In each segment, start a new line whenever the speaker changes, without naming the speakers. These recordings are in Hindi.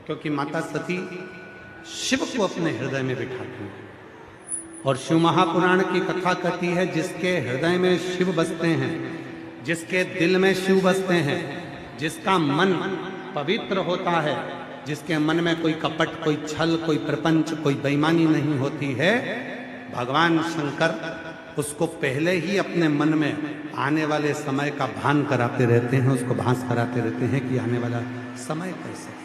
क्योंकि माता सती शिव को अपने हृदय में बिठाती है। और शिव महापुराण की कथा कहती है, जिसके हृदय में शिव बसते हैं, जिसके दिल में शिव बसते हैं, जिसका मन पवित्र होता है, जिसके मन में कोई कपट, कोई छल, कोई प्रपंच, कोई बेईमानी नहीं होती है, भगवान शंकर उसको पहले ही अपने मन में आने वाले समय का भान कराते रहते हैं, उसको भास कराते रहते हैं कि आने वाला समय कैसे।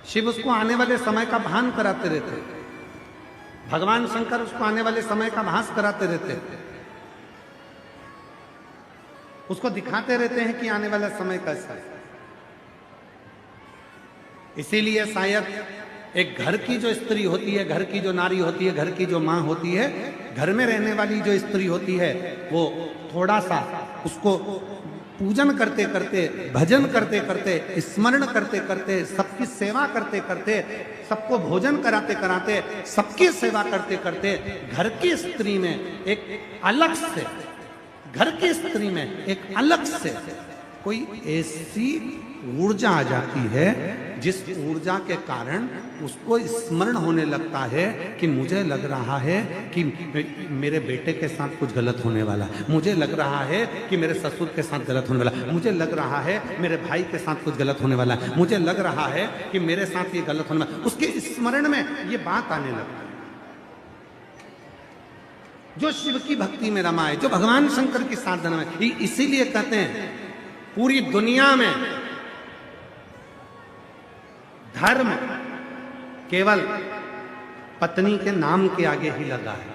शिव उसको आने वाले समय का भान कराते रहते, भगवान शंकर उसको आने वाले समय का भास कराते रहते, उसको दिखाते रहते हैं कि आने वाला समय कैसा है। इसीलिए शायद एक घर की जो स्त्री होती है, घर की जो नारी होती है, घर की जो माँ होती है, घर में रहने वाली जो स्त्री होती है, वो थोड़ा सा उसको पूजन करते करते, भजन करते करते, स्मरण करते करते, सबकी सेवा करते करते, सबको भोजन कराते कराते, सबकी सेवा करते करते, घर की स्त्री में एक अलग से, घर की स्त्री में एक अलग से कोई ऐसी ऊर्जा आ जाती है, जिस ऊर्जा के कारण उसको स्मरण होने लगता है कि मुझे लग रहा है कि मेरे बेटे के साथ कुछ गलत होने वाला है, मुझे लग रहा है कि मेरे ससुर के साथ गलत होने वाला है, मुझे लग रहा है मेरे भाई के साथ कुछ गलत होने वाला है, मुझे लग रहा है कि मेरे साथ ये गलत होने वाला है। उसके स्मरण में ये बात आने लगती है। जो शिव की भक्ति में रमा है, जो भगवान शंकर की साधना में, इसीलिए कहते हैं पूरी दुनिया में धर्म केवल पत्नी के नाम के आगे ही लगा है,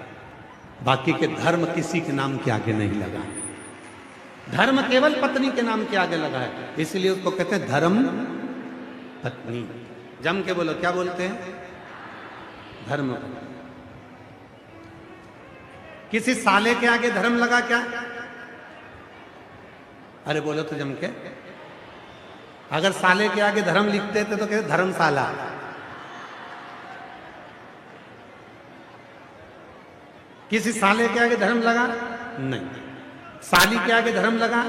बाकी के धर्म किसी के नाम के आगे नहीं लगा है। धर्म केवल पत्नी के नाम के आगे लगा है, इसलिए उसको कहते हैं धर्म पत्नी। जम के बोलो, क्या बोलते हैं? धर्म पत्नी। किसी साले के आगे धर्म लगा क्या? अरे बोलो तो जम के। अगर साले के आगे धर्म लिखते थे तो कहते धर्मशाला। किसी साले के आगे धर्म लगा? नहीं। साली के आगे धर्म लगा?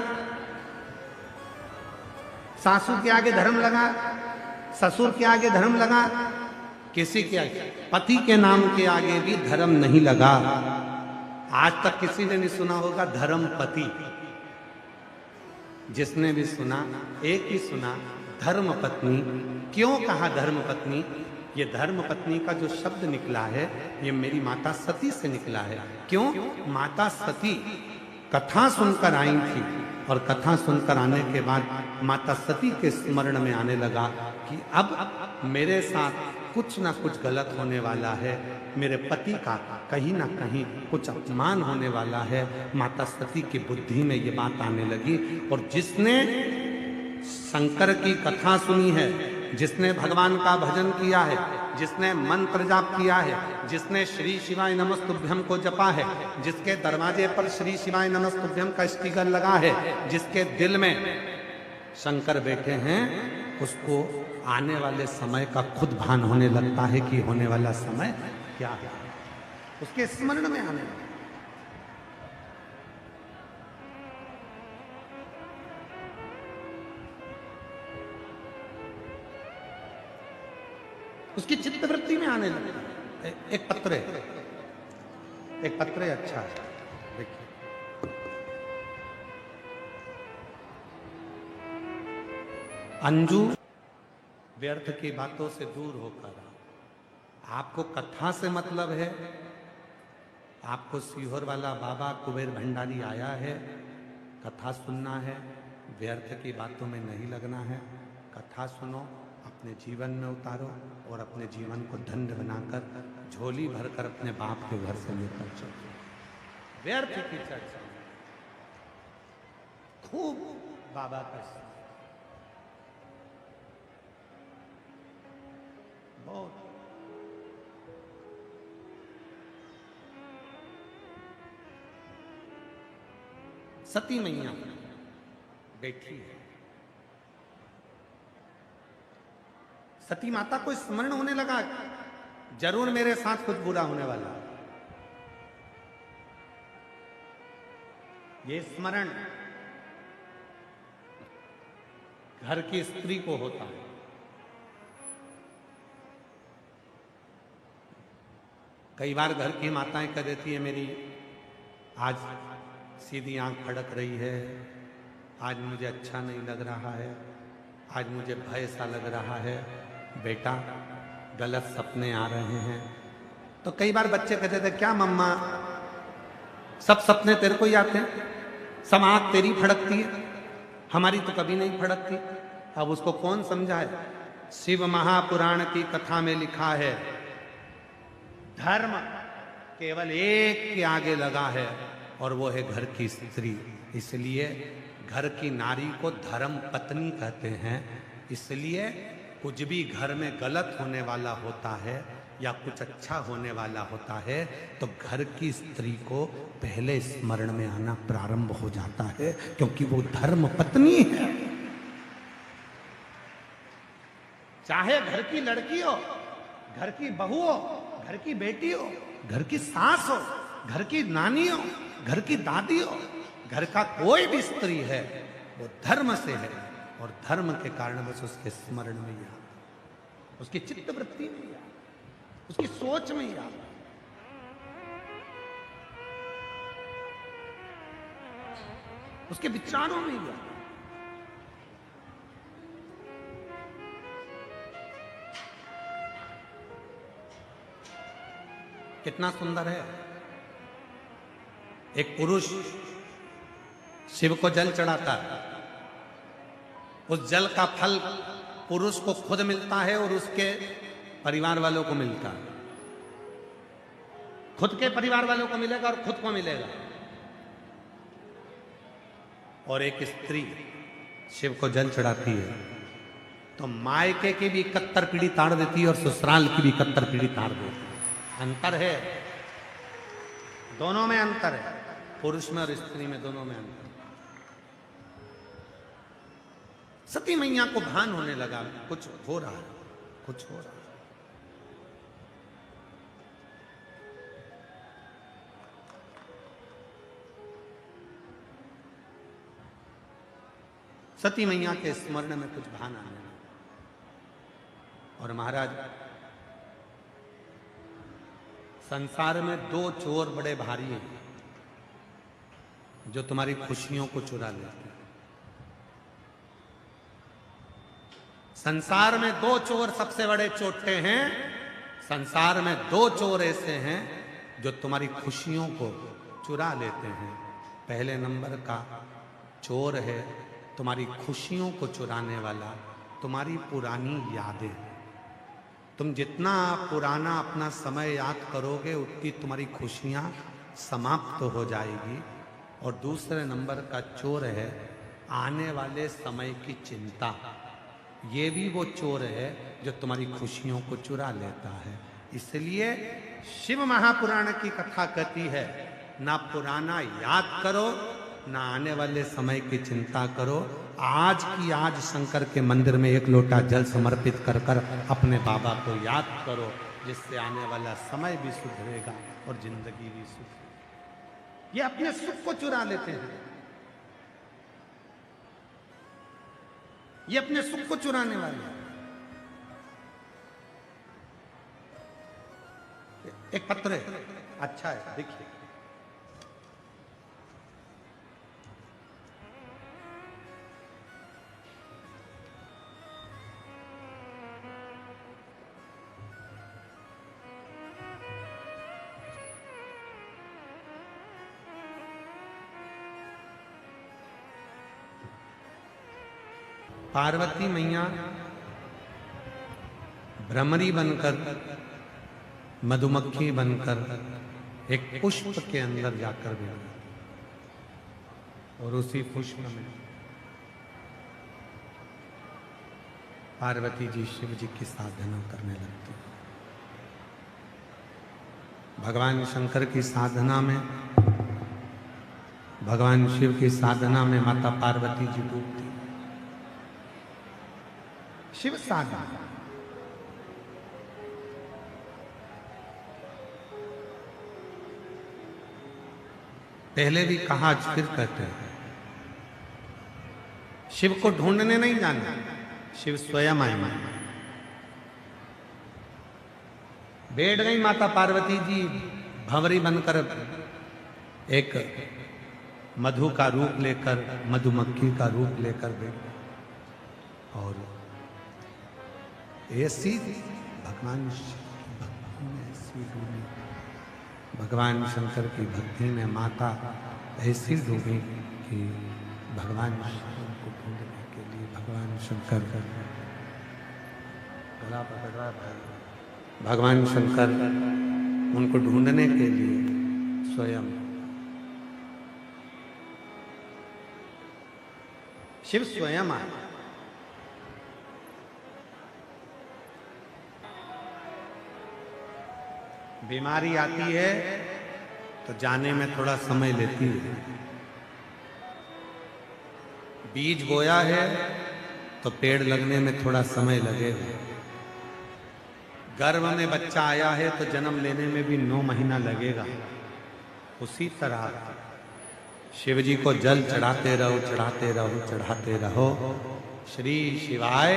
सासू के आगे धर्म लगा? ससुर के आगे धर्म लगा? किसी के आगे, पति के नाम के आगे भी धर्म नहीं लगा। आज तक किसी ने नहीं सुना होगा धर्म पति। जिसने भी सुना, एक ही सुना, धर्म पत्नी। क्यों कहा धर्म पत्नी? ये धर्म पत्नी का जो शब्द निकला है, ये मेरी माता सती से निकला है। क्यों? माता सती कथा सुनकर आई थी, और कथा सुनकर आने के बाद माता सती के स्मरण में आने लगा कि अब मेरे साथ कुछ ना कुछ गलत होने वाला है, मेरे पति का कहीं ना कहीं कुछ अपमान होने वाला है। माता सती की बुद्धि में ये बात आने लगी, और जिसने शंकर की कथा सुनी है, जिसने भगवान का भजन किया है, जिसने मंत्र जाप किया है, जिसने श्री शिवाय नमस्तुभ्यम को जपा है, जिसके दरवाजे पर श्री शिवाय नमस्तुभ्यम का स्टिकर लगा है, जिसके दिल में शंकर बैठे हैं, उसको आने वाले समय का खुद भान होने लगता है कि होने वाला समय क्या है, उसके स्मरण में आने लगता है। उसकी चित्तवृत्ति में आने लगता है। एक पत्र है, एक पत्र है, अच्छा है, देखिए। अंजू व्यर्थ की बातों से दूर होकर, आपको कथा से मतलब है, आपको सीहोर वाला बाबा कुबेर भंडारी आया है, कथा सुनना है, व्यर्थ की बातों में नहीं लगना है। कथा सुनो, अपने जीवन में उतारो, और अपने जीवन को धन्य बनाकर झोली भरकर अपने बाप के घर से लेकर चलो। व्यर्थ की चर्चा, खूब बाबा का बहुत। सती मैया बैठी है, सती माता को स्मरण होने लगा, जरूर मेरे साथ कुछ बुरा होने वाला। ये स्मरण घर की स्त्री को होता है। कई बार घर की माताएं कह देती है, मेरी आज सीधी आंख फड़क रही है, आज मुझे अच्छा नहीं लग रहा है, आज मुझे भय सा लग रहा है, बेटा गलत सपने आ रहे हैं। तो कई बार बच्चे कहते थे, क्या मम्मा सब सपने तेरे को ही आते हैं, सब आंख तेरी फड़कती है, हमारी तो कभी नहीं फड़कती। अब उसको कौन समझाए? शिव महापुराण की कथा में लिखा है, धर्म केवल एक के आगे लगा है और वो है घर की स्त्री। इसलिए घर की नारी को धर्म पत्नी कहते हैं। इसलिए कुछ भी घर में गलत होने वाला होता है या कुछ अच्छा होने वाला होता है तो घर की स्त्री को पहले स्मरण में आना प्रारंभ हो जाता है, क्योंकि वो धर्म पत्नी है। चाहे घर की लड़की हो, घर की बहू हो, घर की बेटी हो, घर की सास हो, घर की नानी हो, घर की दादी हो, घर का कोई भी स्त्री है वो धर्म से है और धर्म के कारण बस उसके स्मरण में ही आता, उसकी चित्त वृत्ति में ही आता, उसकी सोच में ही आता। उसके विचारों में ही आता। कितना सुंदर है। एक पुरुष शिव को जल चढ़ाता है, उस जल का फल पुरुष को खुद मिलता है और उसके परिवार वालों को मिलता है। खुद के परिवार वालों को मिलेगा और खुद को मिलेगा। और एक स्त्री शिव को जल चढ़ाती है तो मायके की भी 71 पीढ़ी ताड़ देती है और ससुराल की भी 71 पीढ़ी ताड़ देती है। अंतर है, दोनों में अंतर है, पुरुष में और स्त्री में, दोनों में अंतर। सती मैया को भान होने लगा कुछ हो रहा है, कुछ हो रहा है। सती मैया के स्मरण में कुछ भान आने लगा और महाराज, संसार में दो चोर बड़े भारी हैं जो तुम्हारी खुशियों को चुरा लेते हैं। संसार में दो चोर सबसे बड़े चोटे हैं। संसार में दो चोर ऐसे हैं जो तुम्हारी खुशियों को चुरा लेते हैं। पहले नंबर का चोर है तुम्हारी खुशियों को चुराने वाला तुम्हारी पुरानी यादें। तुम जितना पुराना अपना समय याद करोगे उतनी तुम्हारी खुशियां समाप्त हो जाएगी। और दूसरे नंबर का चोर है आने वाले समय की चिंता। ये भी वो चोर है जो तुम्हारी खुशियों को चुरा लेता है। इसलिए शिव महापुराण की कथा कहती है, ना पुराना याद करो ना आने वाले समय की चिंता करो। आज की आज शंकर के मंदिर में एक लोटा जल समर्पित कर कर अपने बाबा को याद करो, जिससे आने वाला समय भी सुधरेगा और जिंदगी भी सुधरेगी। ये अपने सुख को चुरा लेते हैं, ये अपने सुख को चुराने वाले हैं। एक पत्र है, अच्छा है, देखिए। पार्वती मैया भ्रमरी बनकर, मधुमक्खी बनकर एक पुष्प के अंदर जाकर बैठ और उसी पुष्प में पार्वती जी शिव जी की साधना करने लगती। भगवान शंकर की साधना में, भगवान शिव की साधना में माता पार्वती जी डूबती। शिव साधना पहले भी कहा, आज फिर कहते हैं, शिव को ढूंढने नहीं जाना, शिव स्वयं आए। बैठ गई माता पार्वती जी भंवरी बनकर, एक मधु का रूप लेकर, मधुमक्खी का रूप लेकर बैठ, और ऐसी भगवान भगवान शंकर की भक्ति में माता ऐसी डूबी कि भगवान शंकर को ढूंढने के लिए भगवान शंकर गला पकड़ रहा था। भगवान शंकर उनको ढूंढने के लिए स्वयं शिव स्वयं आए। बीमारी आती है तो जाने में थोड़ा समय लेती है। बीज बोया है तो पेड़ लगने में थोड़ा समय लगेगा। गर्भ में बच्चा आया है तो जन्म लेने में भी 9 महीना लगेगा। उसी तरह शिव जी को जल चढ़ाते रहो, चढ़ाते रहो, चढ़ाते रहो। श्री शिवाय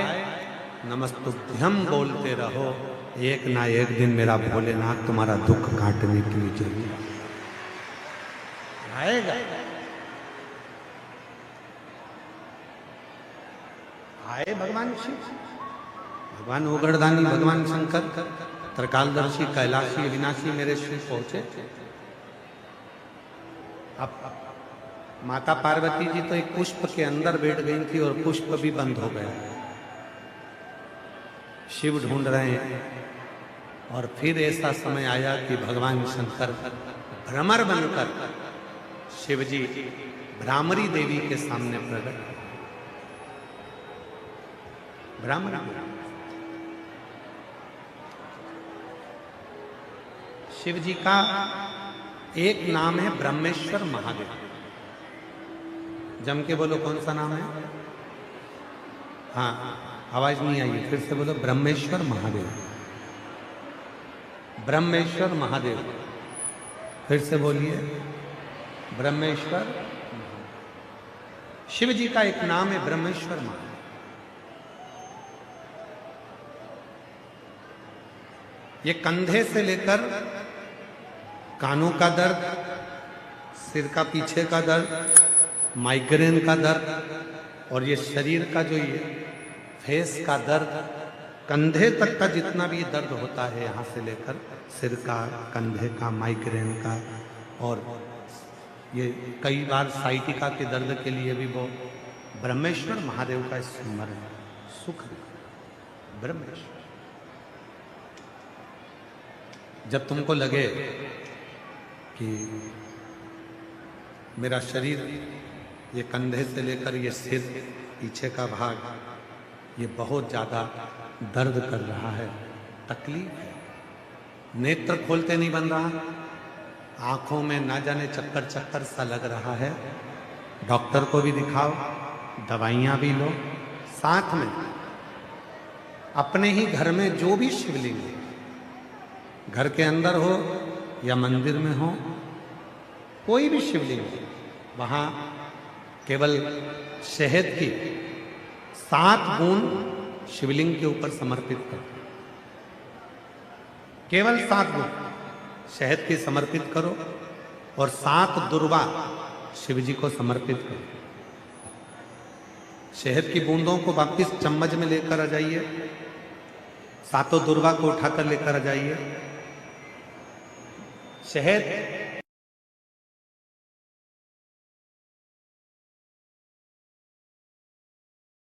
नमस्तुभ्यम बोलते रहो। एक ना एक दिन मेरा भोलेनाथ तुम्हारा दुख काटने के लिए जरूर आएगा। आए भगवान शिव, भगवान उगड़दानी, भगवान शंकर, त्रिकालदर्शी, कैलाशी, अविनाशी मेरे शिव पहुंचे। अब माता पार्वती जी तो एक पुष्प के अंदर बैठ गई थी और पुष्प भी बंद हो गया। शिव ढूंढ रहे हैं और फिर ऐसा समय आया कि भगवान शंकर भ्रमर बनकर शिव जी भ्रामरी देवी के सामने प्रकट। भ्रामरी शिव जी का एक नाम है ब्रह्मेश्वर महादेव। जम के बोलो कौन सा नाम है? हाँ, आवाज नहीं आई, फिर से बोलो ब्रह्मेश्वर महादेव। ब्रह्मेश्वर महादेव, फिर से बोलिए ब्रह्मेश्वर। शिव जी का एक नाम है ब्रह्मेश्वर महादेव। ये कंधे से लेकर कानों का दर्द, सिर का पीछे का दर्द, माइग्रेन का दर्द, और ये शरीर का जो ये फेस का दर्द, कंधे तक का जितना भी दर्द होता है, यहाँ से लेकर सिर का, कंधे का, माइग्रेन का, और ये कई बार साइटिका के दर्द के लिए भी वो ब्रह्मेश्वर महादेव का स्मरण, सुख ब्रह्मेश्वर। जब तुमको लगे कि मेरा शरीर, ये कंधे से लेकर ये सिर, पीछे का भाग, ये बहुत ज़्यादा दर्द कर रहा है, तकलीफ है, नेत्र खोलते नहीं बन रहा, आंखों में ना जाने चक्कर चक्कर सा लग रहा है, डॉक्टर को भी दिखाओ, दवाइयाँ भी लो, साथ में अपने ही घर में जो भी शिवलिंग है, घर के अंदर हो या मंदिर में हो, कोई भी शिवलिंग हो, वहाँ केवल शहद की 7 बूंद शिवलिंग के ऊपर समर्पित करो। केवल 7 बूंद शहद की समर्पित करो और 7 दुर्वा शिव जी को समर्पित करो। शहद की बूंदों को वापिस चम्मच में लेकर आ जाइए, 7 दुर्वा को उठाकर लेकर आ जाइए। शहद